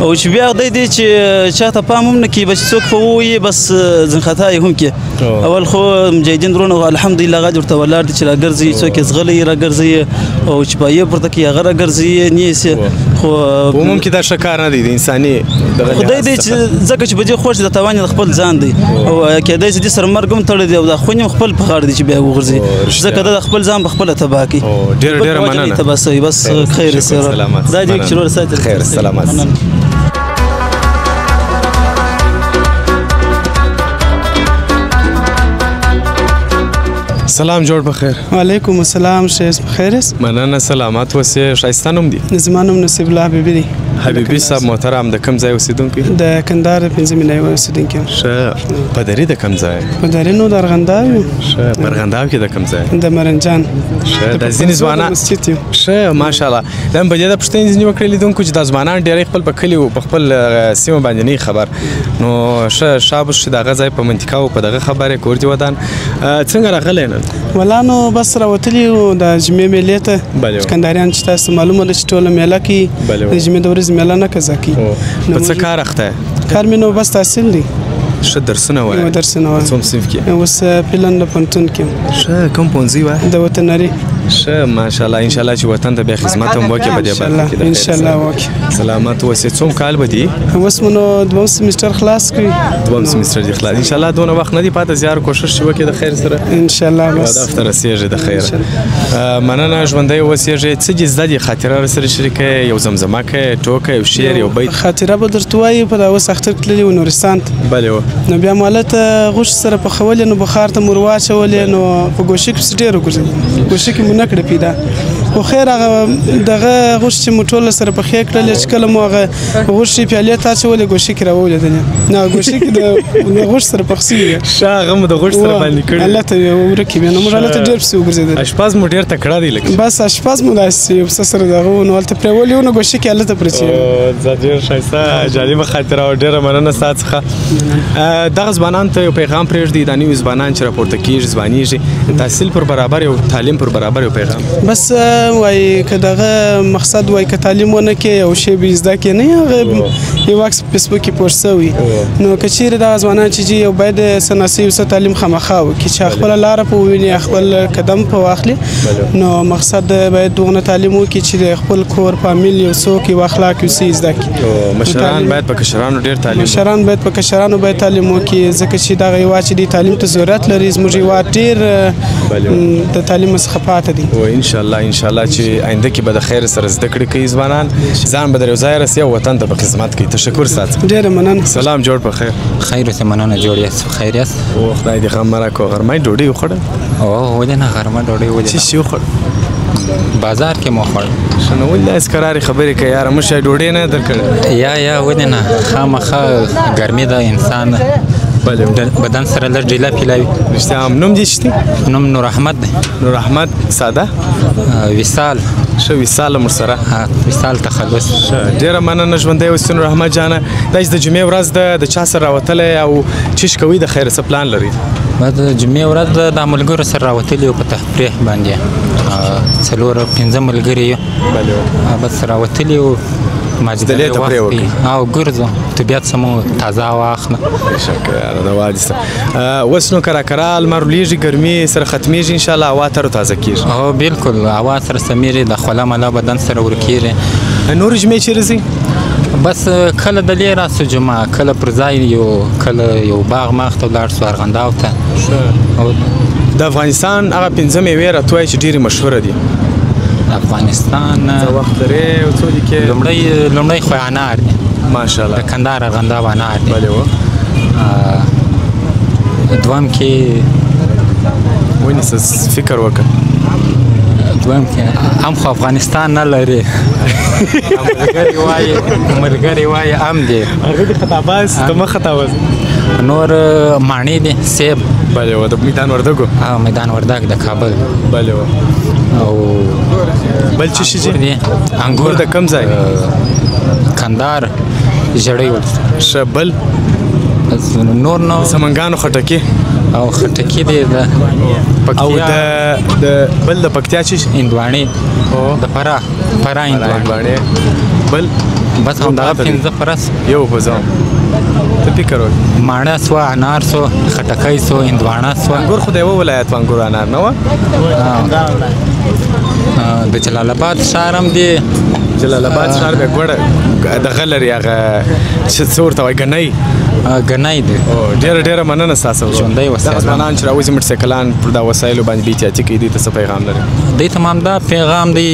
او چې بیا خدای دی چې چا ته پام هم نه کوي به چې څوک په ووایي بس ځنخطا یې هم کړي اول خو مجاهدین وروڼه الحمدلله غاج ورته ولاړ دي چې راګرځي څوک یې ځغلی راګرځي او چې پایې پورته کوي هغه راګرځي نیسي خو په عموم کې دا ښه کار نه دی د انساني خدای دی چې ځکه چې په دې خوښ د تاوان د خپل ځان دی او کېدای شي دې سره مرګ هم تړلی دی او دا خونې خپل په غاړه دي چې بیا وغورځي ځکه دا د خپل ځان په خپله تباه کوي ډېره مننه تباه سوي بس خیر سره دا دی چې نور ساتي خیر سلامت سلام جوړ بخیر وعلیکم السلام شیخ بخیر است مننه سلامت اوسې ښایسته نوم دی زما نوم نصیب الله حبیبي دی حبیبي صاحب محترم د کوم ځای اوسیدونکی د کندهار پنځه مینای اوسیدونکی ښه پدری د کوم ځای پدری نو د ارغنداو ښه برغنداو کې د کوم ځای د مرنجان ښه د ځینې ځوانان ښه ماشاءالله دا په دې د پښتنې ځینې وکړې لیدونکو چې د ځوانان ډېری خپل په کلي او په خپل سیمه باندې نه خبر نو ښه شابه چې دغه ځای په منطقه او په دغه خبرې کور دی ودان څنګه راغلی نن ولا نو بس راوتلی و د جمعې میلې ته کندهاریان چې تاسو معلومه ده چې ټوله میله کوي د جمعې د ورځې میله نه قضا کوي په څه کار اخته کار مې نو بس تحصیل دی ښه درسونه وایه درسونه وایه څوم صنف کې اوس پلن د پوهنتون کې ښه کوم پوهنځي وایه د وترنري ښه ماشاءالله انشاءالله چې وطن ته بیا خدمت هم وکړي په دې برخه کې انشاءالله وکړي سلامت اوسې څوم کال به دي اوس مو نو دوم سیمسټر خلاص کړي دوم سیمسټر دي خلاص انشاءالله دونه وخت نه دی پاته زیار کوشش چې وکړي د خیر سره انشاءالله بس هدف ته رسېږي د خیر مننه ژوندی اوسېږي څه دې زده دي خاطره راسره شریکه یو زمزمه کې ټوکه یو شعر یو بیت خاطره به درته وایي په اوس اختر تللی و نورستان ته بلې نو بیا مالت غوښ سره پخولې نو بخار ته مور واچولې نو په ګوشې کې ډېر وګرځېدل ګوشې کې مو نه کړې پیدا خو خیر هغه دغه غوښ چې مو ټوله سره پخې کړلې چې کله مو هغه غوښې پیالې ته اچولې ګوشې کې راولېدلې نه ګوشې کې د غوښ سره پخ سوي دي ښه هغه مو د غوښ سره باندې کړي الله ته یې ورکې بیا نو موږ هلته ډېر پسې وګرځېدل اشپز مو ډېر تکړه دی لکه بس اشپز مو داسې یو څه سره دغه و نو هلته پرېولي و نو ګوشې کې هلته پرېچېږي زه ډېر ښایسته جالبه خاطره او ډېره مننه ستا څخه دغه ځوانانو ته یو پیغام پرېږدي دا نوي ځوانان چې راپورته کېږي ځوانېږي تحصیل پر برابر یو تعلیم پر برابر یو پیغام بس وایي که دغه مقصد وایي که تعلیم ونه کړې یو شی به زده کړې نه هغه یو عکس په فیسبوک کې پوسټ سوی نو که چیرې دغه ځوانان چې یو باید څه ناڅه یو څه تعلیم خامخا وکړي چې خپله لاره په وویني خپل قدم په واخلي نو مقصد باید دغه تعلیم وکړي چې د خپل کور فامیل یو څوک یو اخلاق یو څه زده کړي مشران باید په کشرانو ډېر تعلیم مشران باید په کشرانو باید تعلیم وکړي ځکه چې دغه هېواد چې دی تعلیم ته ضرورت لري زموږ هېواد ډېر د تعلیم څخه پاته دی انشاءالله انشاءالله چې آینده کې به د خیر سره زده کړې کوي ځوانان ځان به در یو ځای رسي او وطن ته به خدمت کوي تشکر ستاسو ډېره مننه سلام جوړ په خیر خیر اوسې مننه جوړ یاست خیر یاست او خدای دې غم مه راکړو غرمه ډوډۍ وخوړه او ولې نه غرمه ډوډۍ ولې څه شي وخوړ بازار کې مو خوړ ښه نو ولې داسې کرارې خبرې کوې یاره موږ شاید ډوډۍ نه درکړې یا ولې نه خامخا ګرمي ده انسان بدن سره لږ ډیله پیلاوي رښتیا هم نوم دې شته نوم نور احمد دی نور احمد ساده وصال ښه وصال هم ورسره وصال تخلص ډېره مننه ژوندی اوسې نور احمد جانه دا چې د جمعې ورځ ده د چا سره راوتلی او چیش کوي د خیره څه پلان لري د جمعې ورځ د ملګرو سره راوتلي یو په تفریح باندې 4-5 ملګري یو بس راوتلي یو دلې تفریح وکړي او ګرځو طبیعت سمو تازه هوا اخلو بېشکه د وادي سره اوس نو کرا لمر ولیږي ګرمي سره ختمیږي انشاءالله هوا تر تازه کېږي هو بلکل هوا سره سمیږي د خوله مله بدن سره ورکېږي نورې جمعې چېرې ځئ بس کله د لې راسو جمعه کله پر ځای کله یو باغ ماخ ته ولاړ سو ارغنداو ته د افغانستان هغه 5 میوې راته وایي چې ډېرې مشهوره دي افغانستان څه وخت لرې او څو دي کې لومړی خو انار دی ماشاءالله د کندهار ارغنداب انار دی بلې و دویم کې ونیسه فکر وکړه دویم کې هم خو افغانستان نه لري ملګري وایي هم دی هغه دې خطاباز ته مه خطاباز نور ماڼۍ دی سیب بلې و د میدان وردګو میدان وردګ د کابل بلې و او بل څه شي دي انګور د کم ځای کندهار ژړۍ ولسوالۍ ښه بل نور نو سمنګانو خټکي او خټکي دی د او د بل د پکتیا چې هندواڼې د فراه هندواڼې بل بس همدغه 15 فرس یو خو ځم ته فکر وکړه ماڼه سوه انار سو خټکی سو هندواڼه سوه انګور خو د یوه ولایت و انګور انار نه وه د جلال آباد ښار هم دی جلال آباد ښار بیا ګوړه دغه لري هغه څه ورته وایي ګنی دی ډېره مننه ستاسو ژوندی وسایل دغه ځوانان چې راوځي موټرسایکلان پر دا وسایلو باندې بې احتیاطي کوي دوی ته څه پیغام لري دوی ته هم دا پیغام دی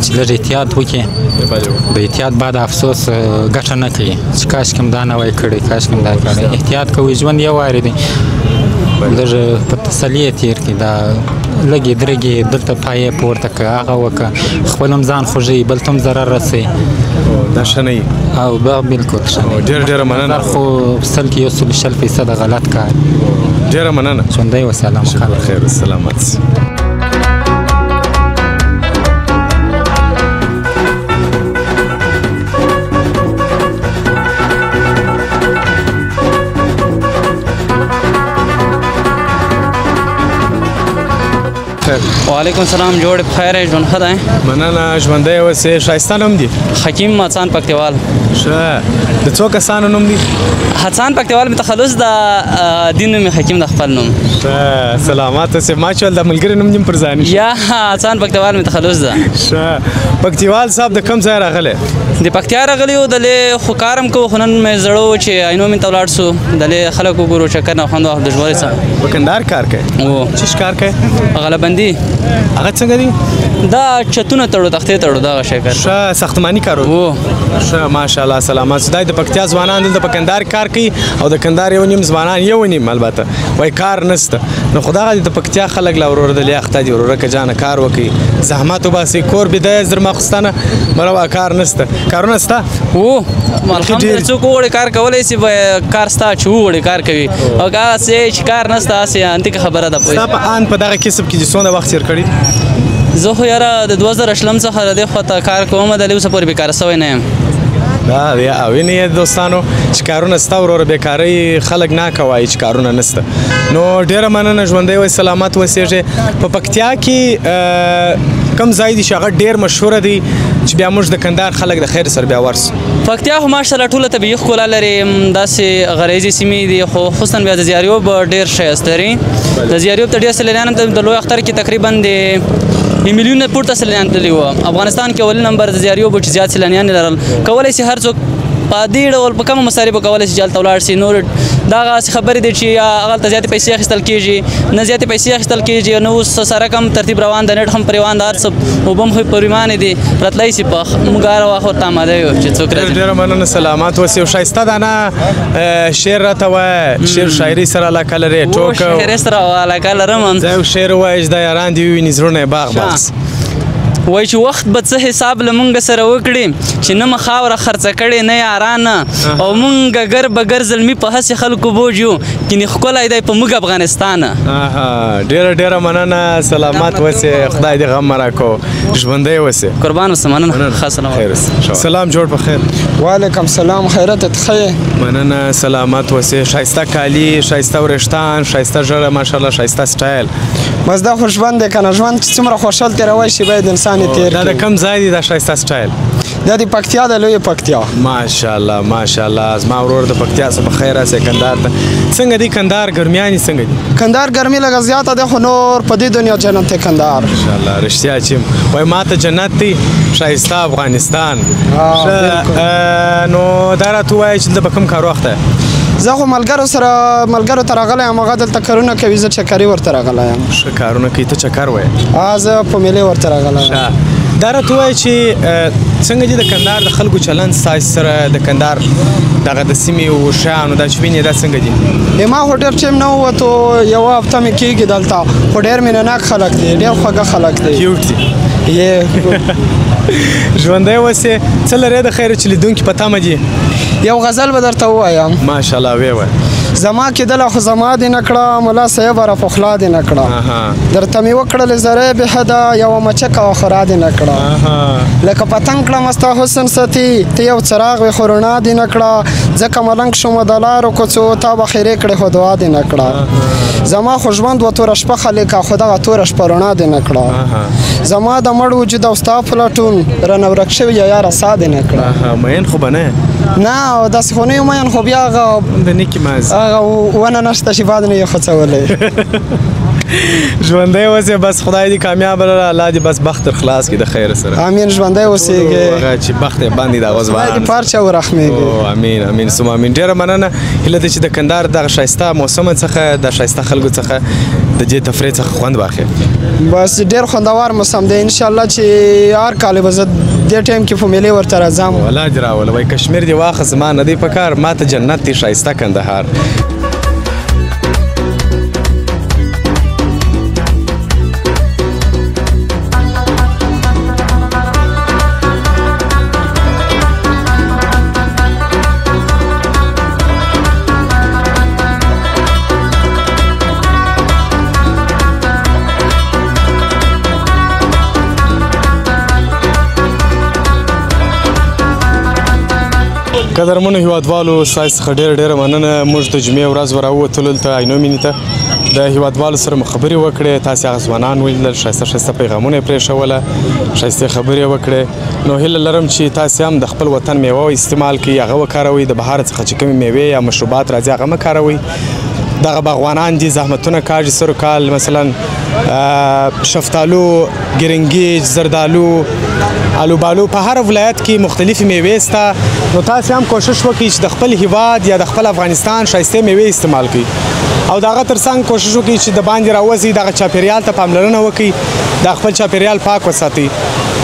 چې لږ احتیاط وکړي د احتیاط بعد افسوس ګټه نه کوي چې کاشکې هم دا نه وای کړی کاشکې هم دا کړی احتیاط کوي ژوند یو وارې دی لږ په تسلي یې تېر کړي دا لږې درږې دلته پایې پورته کړه هغه وکړه خپل هم ځان خوږوي بل ته هم ضرر رسوي دا ښه نه وي او بلکل ښه نه وي ډېره مننه خو سل کې 100% غلط کار ډېره مننه ژوندی وسلام خیر سلامت وعلیکم السلام جوړ بخیر ژوند ښه دی مننه ژوندی اوسې ښایسته نوم دي حکیم حسان پکتیوال ښه د څو کسانو نوم دي حسان پکتیوال مې تخلص د دین نوم حکیم د خپل نوم ښه سلامات اوسې ما چې ول د ملګري نوم دې پر ځای نه شي یا حسان پکتیوال مې تخلص ده ښه پکتیوال صاحب د کوم ځای راغلی د پکتیا راغلی و دلې خو کار هم کوو خو نن مې زړه چې عینو مې ته ولاړ سو دلې خلک وګورو چکر نه خوند واخلو د ژغورۍ څخه په کندهار کار کوي چیش کار کوي غلبندي هغه څنګه دي دا چتونه تړو تختې تړو دغه شی کار ښه ساختماني کار و ښه ماشاءالله سلامت دا د پکتیا ځوانان دلته په کندهار کار کوي او د کندهار یو نیم ځوانان یو نیم البته وایي کار نشته نو خو دغه د پکتیا خلک لا وروره دلې اخته دي وروره که جانه کار وکړي زحمت وباسي کور بیده زر ماخستانه مروا کار نشته کارونه شته الحمدلله څوک وغواړي کار کولی شي کار شته چې وغواړي کار کوي او که هسې چې کار نشته هسې انتیکه خبره ده ستا په ان په دغه کسب کې چې څومره وخت تېر کړي زه خو یاره د 2008 څخه د دې خواته کار کوم د اوسه پورې بېکاره سوی نه یم دا وینې دوستانو چې کارونه شته وروره بېکارۍ خلک ناکه وایي چې کارونه نشته نو ډېره مننه ژوندی وای سلامت اوسېږې په پکتیا کې کوم ځای دي چې هغه ډېر مشهوره دی چې بیا موږ د کندهار خلک د خیر سره بیا ورسو پکتیا خو ماشاءالله ټوله طبیعي ښکلا لري داسې غریزي سیمې دي خو خصوصا بیا د زیاریوب ډېر ښایسته لري د زیاریوب ته ډېر سیلانیان د لوی اختر کې تقریبا د میلیونه پورته سیلانیان تللي وو افغانستان کې اولي نمبر د زیاریوب چې زیات سیلانیان لرل کولی شي هر څوک په دې ډول په کمو مصارفو کولی شي چې هلته ولاړ شي نور دغه هسې خبرې دي چې هغلته زیاتې پیسې اخیستل کېږي نه زیاتې پیسې اخیستل کېږي نه اوس سرک هم ترتیب روان ده نیټ هم پر روان ده هر څه اوبه هم پر روانې دي راتلی شي په موږ هر وخت ورته آماده یو چې څوک راځي ډېره مننه سلامات اوسې یو ښایسته دانه شعر راته وایه شعر شاعري سره علاقه لرې ټوکه شاعري سره علاقه لرم زه یو شعر ووایه چې دا یاران دې وویني زړونه یې باغ باغ وایي چې وخت به څه حساب له مونږ سره وکړي چې نه مو خاوره خرڅه کړې نه یارانه او مونږ ګر بګر زلمي په هسې خلکو بوج یو کینې ښکلی دی په موږ افغانستانه. ډېره ډېره مننه، سلامت اوسې، خدای دې غم راکړو، ژوندی اوسې. قربان اوسه، مننه. ښه سلام. سلام جوړ په خیر. وعلیکم سلام، خیرت ته ښه یې؟ مننه، سلامت اوسې. ښایسته کالي، ښایسته وریښتان، ښایسته ژړه، ماشاءالله ښایسته سټایل. بس دا خو ژوند دی که نه، ژوند چې څومره خوشحال تېروی شي باید انسان یې تېر کړي. دا د کوم ځای دی دا ښایسته سټایل؟ دا د پکتیا د لویې پکتیا. ماشاءالله ماشاءالله. زما ورور د پکتیا څخه په خیر راسې کندهار ته. څنګه دی کندهار ګرمیانې څنګه دي؟ کندهار ګرمي لږه زیاته ده خو نور په دې دنیا جنت دی کندهار. ماشاءالله رښتیا چې وایي ما ته جنت دی ښایسته افغانستان. نو دا راته ووایه چې دلته په کوم کار وخت زه خو ملګرو ته راغلی یم، هغه دلته کارونه کوي، زه چکري ورته راغلی یم. ښه کارونه کوي، ته چکر وایې؟ زه په میلې ورته راغلی یم. دا راته ووایه چې څنګه دي د کندهار د خلکو چلند ستاسې سره، د کندهار دغه د سیمې و شیانو دا چې وینې دا څنګه دي؟ ما خو ډېر ټایم نه ووتو، یوه هفته مې کېږي دلته، خو ډېر مینهناک خلک دي، ډېر خوږه خلک دي. کیوټ دي. ژوندی اوسې. څه لرې د خیره چې لیدونکي په تمه دي؟ یو غزل به درته ووایم. ماشاءالله ویې وایه. زما کېدله خو زما دې نه کړه، ملا صیبه را پخلا دې نه کړه، درته مې وکړلې زرې بې حده، یوه مچکه وه خورا دې نه کړه، لکه پتنګ کړمه ستا حسن ستی، ته یو څراغ وې خو رڼا دې نه کړه، ځکه ملنګ شومه د لارو کوڅو، تا به خیرې کړې خو دعا دې نه کړه، زما خو ژوند وه توره شپه خلیکه، خو دغه توره شپه رڼا دې نه کړه، زما د مړ وجود او ستا پلټون رانه ورک شوي یاره سا دې نه کړه. مین خو به نه؟ نه داسې خو نه یم مین، خو بیا هغه د نیکي ماز هغه ونه نشته چې باد نه یې خوڅولی. ژوندی اوسې، بس خدای دې کامیاب لره، الله دې بس بخت در خلاص کړي د خیر سره. امین. ژوندی اوسېږي، هغه چې بخت یې بند وي د هغه ځوان خدای دې پارچه ورحمېږي. امین امین ثم امین. ډېره مننه. هیله ده چې د کندهار دغه ښایسته موسم څخه، د ښایسته خلکو څخه، د دې تفریح څخه خوند واخلې. بس ډېر خوندور موسم دی، انشاءالله چې هر کال به زه دې ټایم کې په میلې ورته راځم. والله دې راوله. وایي کشمیر دې واخه، زما نه دی په کار، ما ته جنت دی ښایسته کندهار. قدرمنو هیوادوالو، ستاسو څخه ډېره مننه. موږ د جمعې ورځ راووتلو دلته عینو مینې ته، د هیوادوالو سره مو خبرې وکړې، تاسې هغه ځوانان ولیدل، ښایسته پیغامونه یې پرېښوله، ښایستې خبرې وکړې. نو هیله لرم چې تاسې هم د خپل وطن میوه استعمال کړئ، هغه وکاروئ، د بهر څخه چې کومې میوې یا مشروبات راځي هغه مه کاروئ. دغه باغوانان دي زحمتونه کاږي سر کال، مثلا شفتالو، ګرنګیج، زردالو، الوبالو، په هر ولایت کې مختلفې میوې شته. نو تاسې هم کوشش وکړئ چې د خپل هیواد یا د خپل افغانستان ښایستې میوې استعمال کړئ، او د هغه ترڅنګ کوشش وکړئ چې د باندې راوځئ، دغه چاپېریال ته پاملرنه وکړئ، د خپل چاپېریال پاک وساتئ،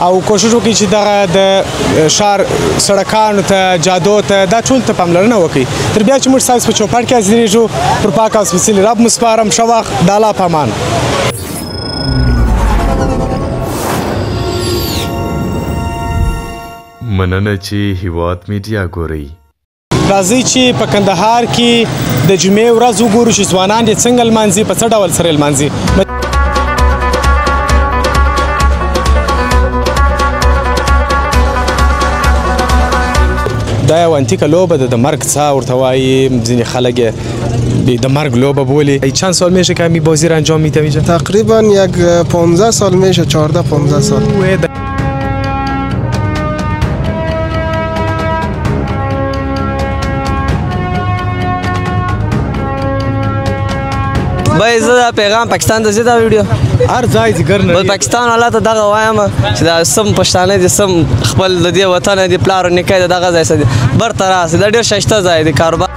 او کوشش وکړئ چې دغه د ښار سړکانو ته، جادو ته، دا ټول ته پاملرنه وکړئ. تر بیا چې موږ ستاسو په چوپړ کې حاضرېږو، پر پاک او سپېڅلي رب مو سپارم. ښه وخت، د الله په امان. مننه چې هیواد میډیا ګورئ. راځئ چې په کندهار کې د جمعې ورځ وګورو چې ځوانان یې څنګه لمانځي، په څه ډول سره لمانځي. دا یو انتیکه لوبه ده، د مرګ څاه ورته وایي، ځینې خلک یې د مرگ لوبه بولی. چند سال میشه که می بازی رو انجام میده میشه؟ تقریبا یک 15 سال میشه، 14-15 سال. بای زه دا پیغام پاکستان ته زیاده ویډیو هر ځای ذکر نه پاکستان والا ته دغه وایم چې دا سم پښتانه دي، سم خپل د دې وطن دي، پلار نیکه دغه ځای سره برته راسي، دا ډېر ښایسته ځای دی کاروبار.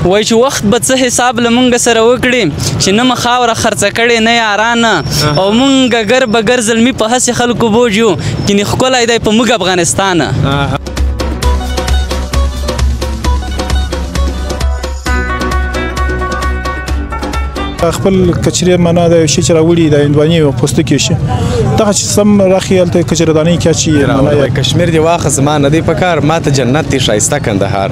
وای چې وخت به څه حساب له مونږ سره وکړي چې نه مو خاوره خرڅه کړې نه یارانه، او مونږ ګر بګر زلمي په هسې خلکو بوج یو، کینې ښکلی دی په موږ افغانستانه. خپل کچري معنا د شي چې راوړي د هندواني او پوستکي شي دغه چې سم راخي هلته کچرداني کې چې کشمیر دی واخه زما نه دی پکار ماته جنت دی شایسته کندهار